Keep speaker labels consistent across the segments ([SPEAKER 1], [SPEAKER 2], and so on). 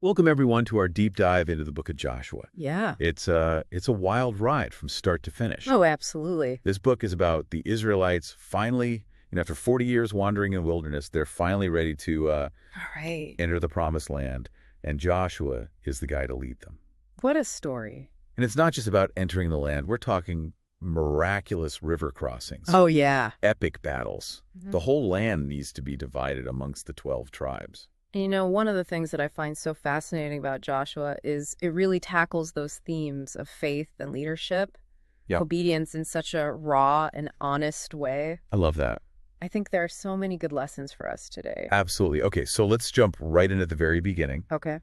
[SPEAKER 1] Welcome everyone to our deep dive into the book of Joshua.
[SPEAKER 2] Yeah.
[SPEAKER 1] It's a wild ride from start to finish.
[SPEAKER 2] Oh, absolutely.
[SPEAKER 1] This book is about the Israelites finally, after 40 years wandering in the wilderness, they're finally ready to
[SPEAKER 2] All right.
[SPEAKER 1] enter the promised land, and Joshua is the guy to lead them.
[SPEAKER 2] What a story.
[SPEAKER 1] And it's not just about entering the land. We're talking miraculous river crossings,
[SPEAKER 2] Oh, yeah.
[SPEAKER 1] epic battles. The whole land needs to be divided amongst the 12 tribes.
[SPEAKER 2] And one of the things that I find so fascinating about Joshua is it really tackles those themes of faith and leadership,
[SPEAKER 1] Yeah.
[SPEAKER 2] obedience in such a raw and honest way.
[SPEAKER 1] I love that.
[SPEAKER 2] I think there are so many good lessons for us today.
[SPEAKER 1] Absolutely. Okay, so let's jump right in at the very beginning.
[SPEAKER 2] Okay.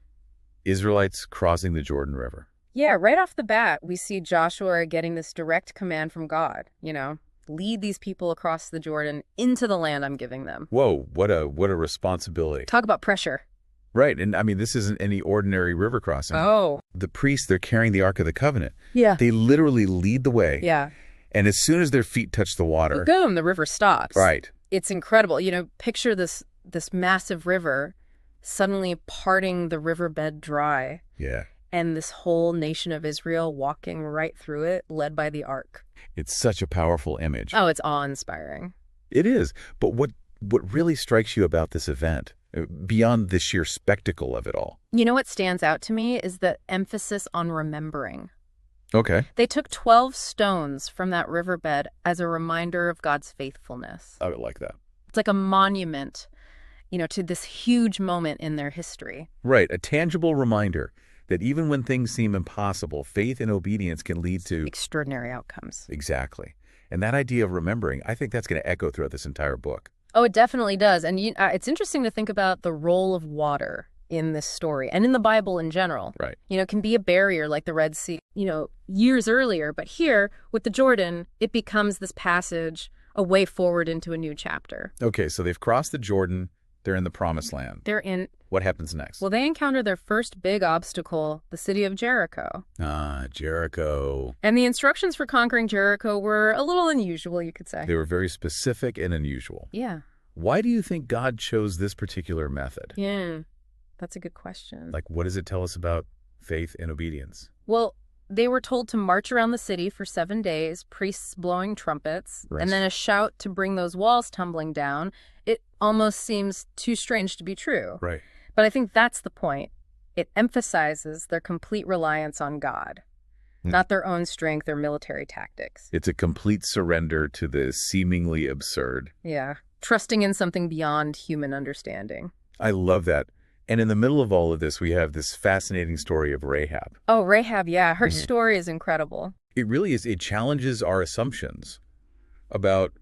[SPEAKER 1] Israelites crossing the Jordan River.
[SPEAKER 2] Yeah, right off the bat, we see Joshua getting this direct command from God, lead these people across the Jordan into the land I'm giving them.
[SPEAKER 1] Whoa, what a responsibility.
[SPEAKER 2] Talk about pressure.
[SPEAKER 1] Right, and I mean, this isn't any ordinary river crossing.
[SPEAKER 2] Oh.
[SPEAKER 1] The priests, they're carrying the Ark of the Covenant.
[SPEAKER 2] Yeah.
[SPEAKER 1] They literally lead the way.
[SPEAKER 2] Yeah.
[SPEAKER 1] And as soon as their feet touch the water.
[SPEAKER 2] Boom, the river stops.
[SPEAKER 1] Right.
[SPEAKER 2] It's incredible. Picture this massive river suddenly parting the riverbed dry.
[SPEAKER 1] Yeah.
[SPEAKER 2] And this whole nation of Israel walking right through it, led by the Ark.
[SPEAKER 1] It's such a powerful image.
[SPEAKER 2] Oh, it's awe-inspiring.
[SPEAKER 1] It is. But what really strikes you about this event, beyond the sheer spectacle of it all?
[SPEAKER 2] What stands out to me is the emphasis on remembering.
[SPEAKER 1] Okay.
[SPEAKER 2] They took 12 stones from that riverbed as a reminder of God's faithfulness.
[SPEAKER 1] I would like that.
[SPEAKER 2] It's like a monument, to this huge moment in their history.
[SPEAKER 1] Right. A tangible reminder that even when things seem impossible, faith and obedience can lead to
[SPEAKER 2] extraordinary outcomes.
[SPEAKER 1] Exactly. And that idea of remembering, I think that's going to echo throughout this entire book.
[SPEAKER 2] Oh, it definitely does. And it's interesting to think about the role of water in this story and in the Bible in general.
[SPEAKER 1] Right.
[SPEAKER 2] It can be a barrier like the Red Sea, years earlier. But here with the Jordan, it becomes this passage, a way forward into a new chapter.
[SPEAKER 1] Okay, so they've crossed the Jordan. They're in the promised land. What happens next?
[SPEAKER 2] Well, they encounter their first big obstacle, the city of Jericho.
[SPEAKER 1] Ah, Jericho.
[SPEAKER 2] And the instructions for conquering Jericho were a little unusual, you could say.
[SPEAKER 1] They were very specific and unusual.
[SPEAKER 2] Yeah.
[SPEAKER 1] Why do you think God chose this particular method?
[SPEAKER 2] Yeah, that's a good question.
[SPEAKER 1] Like, what does it tell us about faith and obedience?
[SPEAKER 2] Well, they were told to march around the city for 7 days, priests blowing trumpets,
[SPEAKER 1] Right.
[SPEAKER 2] and then a shout to bring those walls tumbling down. It almost seems too strange to be true.
[SPEAKER 1] Right.
[SPEAKER 2] But I think that's the point. It emphasizes their complete reliance on God, not their own strength or military tactics.
[SPEAKER 1] It's a complete surrender to the seemingly absurd.
[SPEAKER 2] Yeah. Trusting in something beyond human understanding.
[SPEAKER 1] I love that. And in the middle of all of this, we have this fascinating story of Rahab.
[SPEAKER 2] Oh, Rahab, yeah. Her story is incredible.
[SPEAKER 1] It really is. It challenges our assumptions about,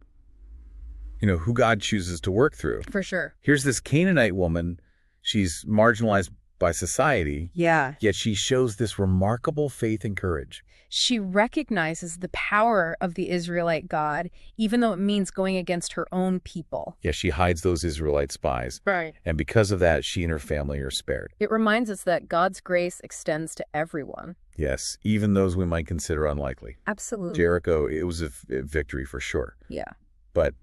[SPEAKER 1] who God chooses to work through.
[SPEAKER 2] For sure.
[SPEAKER 1] Here's this Canaanite woman. She's marginalized by society.
[SPEAKER 2] Yeah.
[SPEAKER 1] Yet she shows this remarkable faith and courage.
[SPEAKER 2] She recognizes the power of the Israelite God, even though it means going against her own people.
[SPEAKER 1] Yeah, she hides those Israelite spies.
[SPEAKER 2] Right.
[SPEAKER 1] And because of that, she and her family are spared.
[SPEAKER 2] It reminds us that God's grace extends to everyone.
[SPEAKER 1] Yes, even those we might consider unlikely.
[SPEAKER 2] Absolutely.
[SPEAKER 1] Jericho, it was a victory for sure.
[SPEAKER 2] Yeah.
[SPEAKER 1] But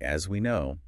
[SPEAKER 1] as we know,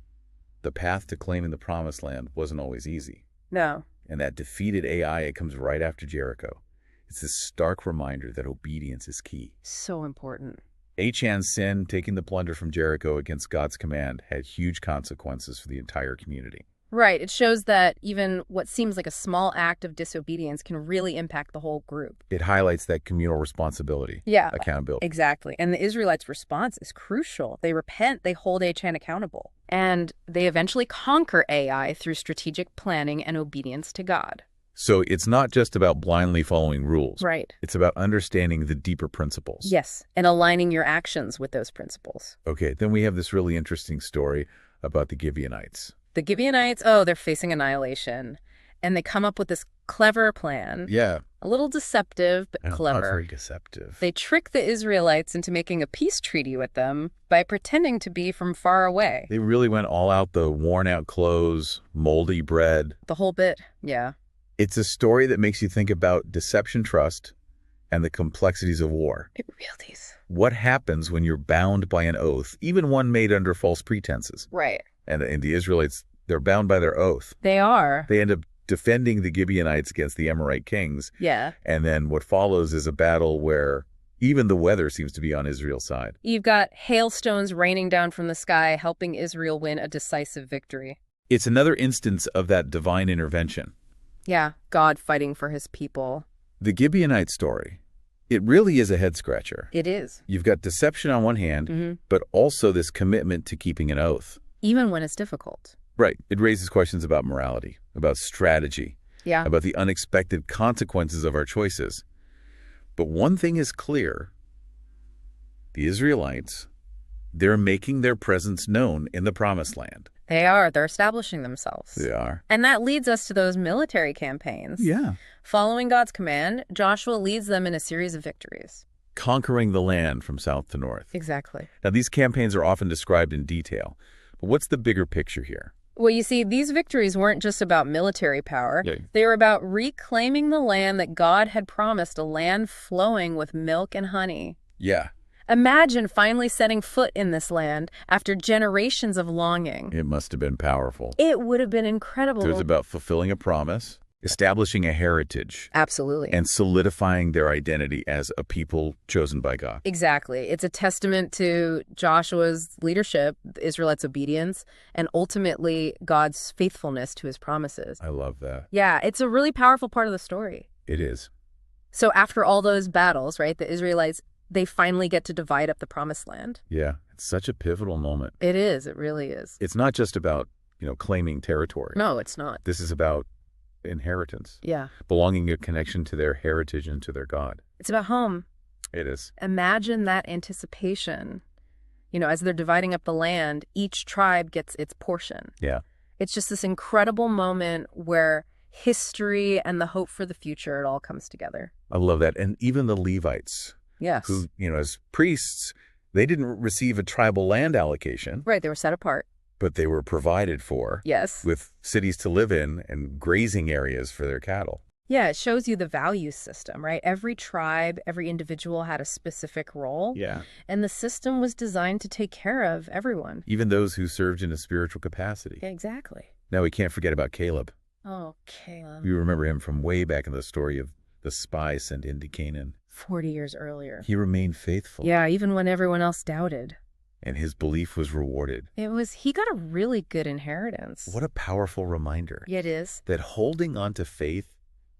[SPEAKER 1] the path to claiming the promised land wasn't always easy.
[SPEAKER 2] No.
[SPEAKER 1] And that defeated Ai, it comes right after Jericho. It's this stark reminder that obedience is key.
[SPEAKER 2] So important.
[SPEAKER 1] Achan's sin, taking the plunder from Jericho against God's command, had huge consequences for the entire community.
[SPEAKER 2] Right. It shows that even what seems like a small act of disobedience can really impact the whole group.
[SPEAKER 1] It highlights that communal responsibility.
[SPEAKER 2] Yeah.
[SPEAKER 1] Accountability.
[SPEAKER 2] Exactly. And the Israelites' response is crucial. They repent, they hold Achan accountable. And they eventually conquer Ai through strategic planning and obedience to God.
[SPEAKER 1] So it's not just about blindly following rules.
[SPEAKER 2] Right.
[SPEAKER 1] It's about understanding the deeper principles.
[SPEAKER 2] Yes. And aligning your actions with those principles.
[SPEAKER 1] Okay, then we have this really interesting story about the Gibeonites.
[SPEAKER 2] The Gibeonites, they're facing annihilation. And they come up with this clever plan.
[SPEAKER 1] Yeah.
[SPEAKER 2] A little deceptive, but clever.
[SPEAKER 1] Not very deceptive.
[SPEAKER 2] They trick the Israelites into making a peace treaty with them by pretending to be from far away.
[SPEAKER 1] They really went all out, the worn-out clothes, moldy bread.
[SPEAKER 2] The whole bit, yeah.
[SPEAKER 1] It's a story that makes you think about deception, trust, and the complexities of war.
[SPEAKER 2] It really is.
[SPEAKER 1] What happens when you're bound by an oath, even one made under false pretenses?
[SPEAKER 2] Right.
[SPEAKER 1] And the Israelites, they're bound by their oath.
[SPEAKER 2] They are.
[SPEAKER 1] They end up defending the Gibeonites against the Amorite kings.
[SPEAKER 2] Yeah.
[SPEAKER 1] And then what follows is a battle where even the weather seems to be on Israel's side.
[SPEAKER 2] You've got hailstones raining down from the sky, helping Israel win a decisive victory.
[SPEAKER 1] It's another instance of that divine intervention.
[SPEAKER 2] Yeah, God fighting for his people.
[SPEAKER 1] The Gibeonite story, it really is a head-scratcher.
[SPEAKER 2] It is.
[SPEAKER 1] You've got deception on one hand, but also this commitment to keeping an oath.
[SPEAKER 2] Even when it's difficult.
[SPEAKER 1] Right. It raises questions about morality, about strategy,
[SPEAKER 2] Yeah.
[SPEAKER 1] about the unexpected consequences of our choices. But one thing is clear. The Israelites, they're making their presence known in the Promised Land.
[SPEAKER 2] They are. They're establishing themselves.
[SPEAKER 1] They are.
[SPEAKER 2] And that leads us to those military campaigns.
[SPEAKER 1] Yeah.
[SPEAKER 2] Following God's command, Joshua leads them in a series of victories.
[SPEAKER 1] Conquering the land from south to north.
[SPEAKER 2] Exactly.
[SPEAKER 1] Now, these campaigns are often described in detail. But what's the bigger picture here?
[SPEAKER 2] Well, you see, these victories weren't just about military power.
[SPEAKER 1] Yeah.
[SPEAKER 2] They were about reclaiming the land that God had promised, a land flowing with milk and honey.
[SPEAKER 1] Yeah.
[SPEAKER 2] Imagine finally setting foot in this land after generations of longing.
[SPEAKER 1] It must have been powerful.
[SPEAKER 2] It would have been incredible.
[SPEAKER 1] It was about fulfilling a promise, establishing a heritage,
[SPEAKER 2] Absolutely.
[SPEAKER 1] and solidifying their identity as a people chosen by God.
[SPEAKER 2] Exactly. It's a testament to Joshua's leadership, the Israelites' obedience, and ultimately God's faithfulness to his promises.
[SPEAKER 1] I love that.
[SPEAKER 2] Yeah, it's a really powerful part of the story.
[SPEAKER 1] It is.
[SPEAKER 2] So after all those battles, right, the Israelites, they finally get to divide up the promised land.
[SPEAKER 1] Yeah. It's such a pivotal moment.
[SPEAKER 2] It is. It really is.
[SPEAKER 1] It's not just about, claiming territory.
[SPEAKER 2] No, it's not.
[SPEAKER 1] This is about inheritance,
[SPEAKER 2] Yeah.
[SPEAKER 1] belonging, a connection to their heritage and to their God.
[SPEAKER 2] It's about home.
[SPEAKER 1] It is.
[SPEAKER 2] Imagine that anticipation. As they're dividing up the land, each tribe gets its portion.
[SPEAKER 1] Yeah.
[SPEAKER 2] It's just this incredible moment where history and the hope for the future, it all comes together.
[SPEAKER 1] I love that. And even the Levites,
[SPEAKER 2] Yes.
[SPEAKER 1] who, as priests, they didn't receive a tribal land allocation,
[SPEAKER 2] Right, they were set apart.
[SPEAKER 1] but they were provided for
[SPEAKER 2] Yes.
[SPEAKER 1] with cities to live in and grazing areas for their cattle.
[SPEAKER 2] Yeah, it shows you the value system, right? Every tribe, every individual had a specific role.
[SPEAKER 1] Yeah.
[SPEAKER 2] And the system was designed to take care of everyone.
[SPEAKER 1] Even those who served in a spiritual capacity.
[SPEAKER 2] Yeah, exactly.
[SPEAKER 1] Now, we can't forget about Caleb.
[SPEAKER 2] Oh, Caleb.
[SPEAKER 1] You remember him from way back in the story of the spy sent into Canaan.
[SPEAKER 2] 40 years earlier.
[SPEAKER 1] He remained faithful.
[SPEAKER 2] Yeah, even when everyone else doubted.
[SPEAKER 1] And his belief was rewarded.
[SPEAKER 2] He got a really good inheritance.
[SPEAKER 1] What a powerful reminder.
[SPEAKER 2] Yeah, it is.
[SPEAKER 1] That holding on to faith,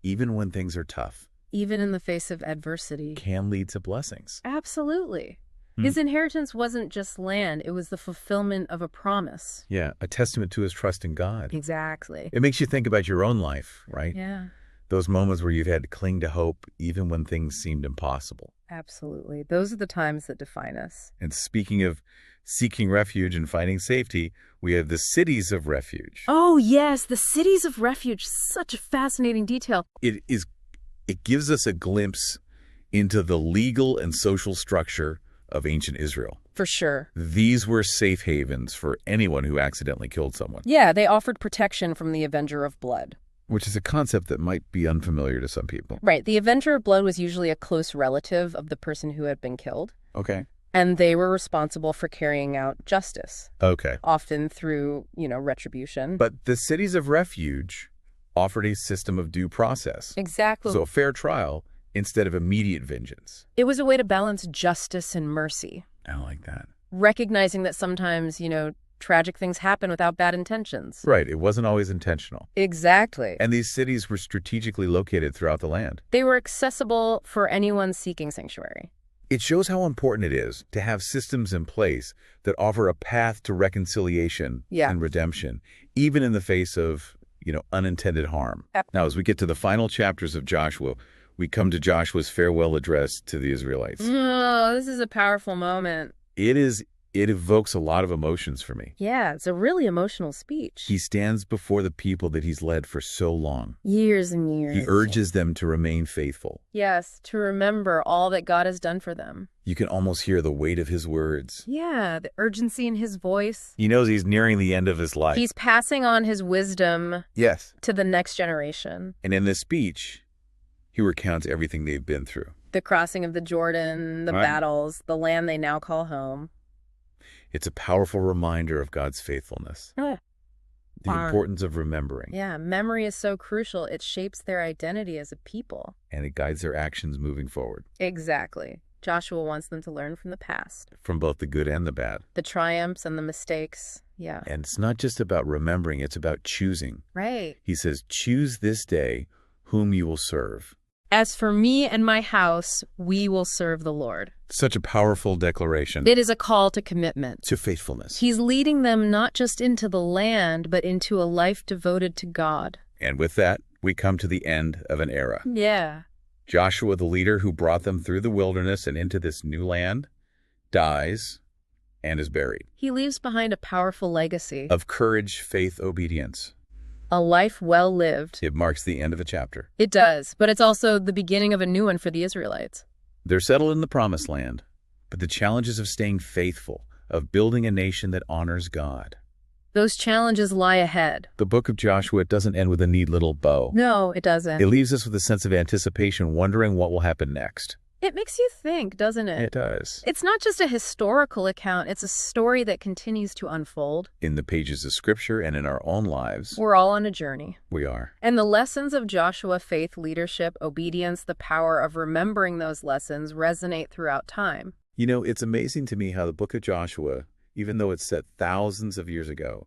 [SPEAKER 1] even when things are tough,
[SPEAKER 2] Even in the face of adversity.
[SPEAKER 1] can lead to blessings.
[SPEAKER 2] Absolutely. His inheritance wasn't just land, it was the fulfillment of a promise.
[SPEAKER 1] Yeah, a testament to his trust in God.
[SPEAKER 2] Exactly.
[SPEAKER 1] It makes you think about your own life, right?
[SPEAKER 2] Yeah,
[SPEAKER 1] Those moments where you've had to cling to hope even when things seemed impossible.
[SPEAKER 2] absolutely. Those are the times that define us.
[SPEAKER 1] And speaking of seeking refuge and finding safety, we have the cities of refuge.
[SPEAKER 2] Oh, yes, the cities of refuge. Such a fascinating detail.
[SPEAKER 1] It gives us a glimpse into the legal and social structure of ancient Israel.
[SPEAKER 2] For sure.
[SPEAKER 1] These were safe havens for anyone who accidentally killed someone,
[SPEAKER 2] Yeah, they offered protection from the Avenger of Blood.
[SPEAKER 1] which is a concept that might be unfamiliar to some people.
[SPEAKER 2] Right, the Avenger of Blood was usually a close relative of the person who had been killed,
[SPEAKER 1] Okay.
[SPEAKER 2] and they were responsible for carrying out justice,
[SPEAKER 1] Okay.
[SPEAKER 2] often through, retribution.
[SPEAKER 1] But the cities of refuge offered a system of due process.
[SPEAKER 2] Exactly.
[SPEAKER 1] So a fair trial instead of immediate vengeance.
[SPEAKER 2] It was a way to balance justice and mercy,
[SPEAKER 1] I like that.
[SPEAKER 2] recognizing that sometimes, tragic things happen without bad intentions.
[SPEAKER 1] Right. It wasn't always intentional.
[SPEAKER 2] Exactly.
[SPEAKER 1] And these cities were strategically located throughout the land.
[SPEAKER 2] They were accessible for anyone seeking sanctuary.
[SPEAKER 1] It shows how important it is to have systems in place that offer a path to reconciliation and redemption, even in the face of, unintended harm. Now, as we get to the final chapters of Joshua, we come to Joshua's farewell address to the Israelites.
[SPEAKER 2] Oh, this is a powerful moment.
[SPEAKER 1] It evokes a lot of emotions for me.
[SPEAKER 2] Yeah, it's a really emotional speech.
[SPEAKER 1] He stands before the people that he's led for so long.
[SPEAKER 2] Years and years.
[SPEAKER 1] He urges them to remain faithful.
[SPEAKER 2] Yes, to remember all that God has done for them.
[SPEAKER 1] You can almost hear the weight of his words.
[SPEAKER 2] Yeah, the urgency in his voice.
[SPEAKER 1] He knows he's nearing the end of his life.
[SPEAKER 2] He's passing on his wisdom
[SPEAKER 1] Yes.
[SPEAKER 2] to the next generation.
[SPEAKER 1] And in this speech, he recounts everything they've been through.
[SPEAKER 2] The crossing of the Jordan, the
[SPEAKER 1] Right.
[SPEAKER 2] battles, the land they now call home.
[SPEAKER 1] It's a powerful reminder of God's faithfulness.
[SPEAKER 2] Oh, yeah.
[SPEAKER 1] The importance of remembering.
[SPEAKER 2] Yeah, memory is so crucial. It shapes their identity as a people.
[SPEAKER 1] And it guides their actions moving forward.
[SPEAKER 2] Exactly. Joshua wants them to learn from the past.
[SPEAKER 1] From both the good and the bad.
[SPEAKER 2] The triumphs and the mistakes. Yeah.
[SPEAKER 1] And it's not just about remembering, it's about choosing.
[SPEAKER 2] Right.
[SPEAKER 1] He says, choose this day whom you will serve.
[SPEAKER 2] As for me and my house, we will serve the Lord.
[SPEAKER 1] Such a powerful declaration.
[SPEAKER 2] It is a call to commitment.
[SPEAKER 1] To faithfulness.
[SPEAKER 2] He's leading them not just into the land, but into a life devoted to God.
[SPEAKER 1] And with that, we come to the end of an era.
[SPEAKER 2] Yeah.
[SPEAKER 1] Joshua, the leader who brought them through the wilderness and into this new land, dies and is buried.
[SPEAKER 2] He leaves behind a powerful legacy.
[SPEAKER 1] Of courage, faith, obedience.
[SPEAKER 2] A life well lived.
[SPEAKER 1] It marks the end of a chapter.
[SPEAKER 2] It does, but it's also the beginning of a new one for the Israelites.
[SPEAKER 1] They're settled in the promised land, but the challenges of staying faithful, of building a nation that honors God.
[SPEAKER 2] Those challenges lie ahead.
[SPEAKER 1] The book of Joshua doesn't end with a neat little bow.
[SPEAKER 2] No, it doesn't.
[SPEAKER 1] It leaves us with a sense of anticipation, wondering what will happen next.
[SPEAKER 2] It makes you think, doesn't it?
[SPEAKER 1] It does.
[SPEAKER 2] It's not just a historical account. It's a story that continues to unfold.
[SPEAKER 1] In the pages of Scripture and in our own lives.
[SPEAKER 2] We're all on a journey.
[SPEAKER 1] We are.
[SPEAKER 2] And the lessons of Joshua, faith, leadership, obedience, the power of remembering those lessons resonate throughout time.
[SPEAKER 1] You know, it's amazing to me how the book of Joshua, even though it's set thousands of years ago,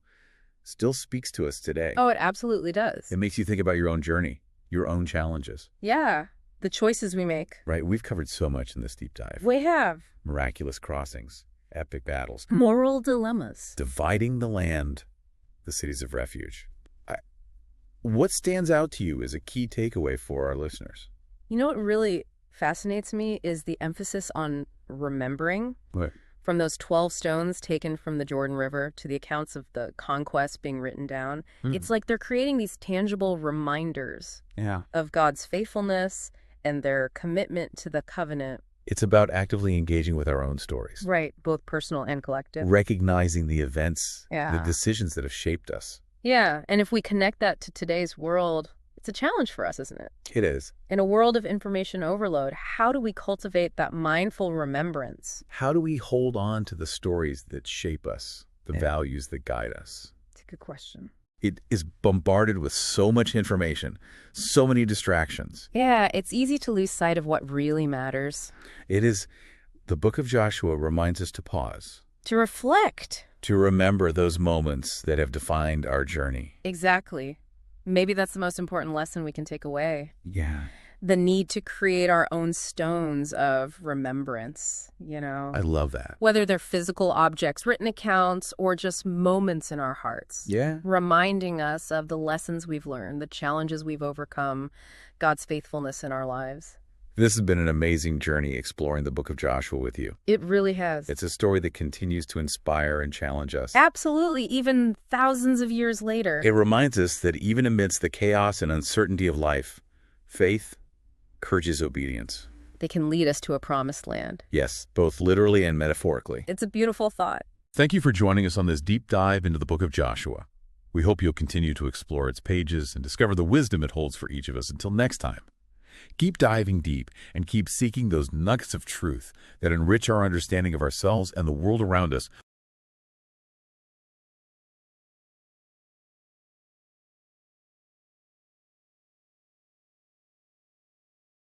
[SPEAKER 1] still speaks to us today.
[SPEAKER 2] Oh, it absolutely does.
[SPEAKER 1] It makes you think about your own journey, your own challenges.
[SPEAKER 2] Yeah. The choices we make.
[SPEAKER 1] Right. We've covered so much in this deep dive.
[SPEAKER 2] We have.
[SPEAKER 1] Miraculous crossings, epic battles.
[SPEAKER 2] Moral dilemmas.
[SPEAKER 1] Dividing the land, the cities of refuge. What stands out to you as a key takeaway for our listeners?
[SPEAKER 2] You know what really fascinates me is the emphasis on remembering.
[SPEAKER 1] What?
[SPEAKER 2] From those 12 stones taken from the Jordan River to the accounts of the conquest being written down. It's like they're creating these tangible reminders of God's faithfulness and their commitment to the covenant.
[SPEAKER 1] It's about actively engaging with our own stories.
[SPEAKER 2] Right, both personal and collective.
[SPEAKER 1] Recognizing the events, the decisions that have shaped us.
[SPEAKER 2] Yeah, and if we connect that to today's world, it's a challenge for us, isn't it?
[SPEAKER 1] It is.
[SPEAKER 2] In a world of information overload, how do we cultivate that mindful remembrance?
[SPEAKER 1] How do we hold on to the stories that shape us, the values that guide us?
[SPEAKER 2] It's a good question.
[SPEAKER 1] It is bombarded with so much information, so many distractions.
[SPEAKER 2] Yeah, it's easy to lose sight of what really matters.
[SPEAKER 1] It is. The book of Joshua reminds us to pause.
[SPEAKER 2] To reflect.
[SPEAKER 1] To remember those moments that have defined our journey.
[SPEAKER 2] Exactly. Maybe that's the most important lesson we can take away.
[SPEAKER 1] Yeah.
[SPEAKER 2] The need to create our own stones of remembrance, you know?
[SPEAKER 1] I love that.
[SPEAKER 2] Whether they're physical objects, written accounts, or just moments in our hearts.
[SPEAKER 1] Yeah.
[SPEAKER 2] Reminding us of the lessons we've learned, the challenges we've overcome, God's faithfulness in our lives.
[SPEAKER 1] This has been an amazing journey exploring the book of Joshua with you.
[SPEAKER 2] It really has.
[SPEAKER 1] It's a story that continues to inspire and challenge us.
[SPEAKER 2] Absolutely, even thousands of years later.
[SPEAKER 1] It reminds us that even amidst the chaos and uncertainty of life, faith encourages obedience.
[SPEAKER 2] They can lead us to a promised land.
[SPEAKER 1] Yes, both literally and metaphorically.
[SPEAKER 2] It's a beautiful thought.
[SPEAKER 1] Thank you for joining us on this deep dive into the book of Joshua. We hope you'll continue to explore its pages and discover the wisdom it holds for each of us. Until next time, keep diving deep and keep seeking those nuggets of truth that enrich our understanding of ourselves and the world around us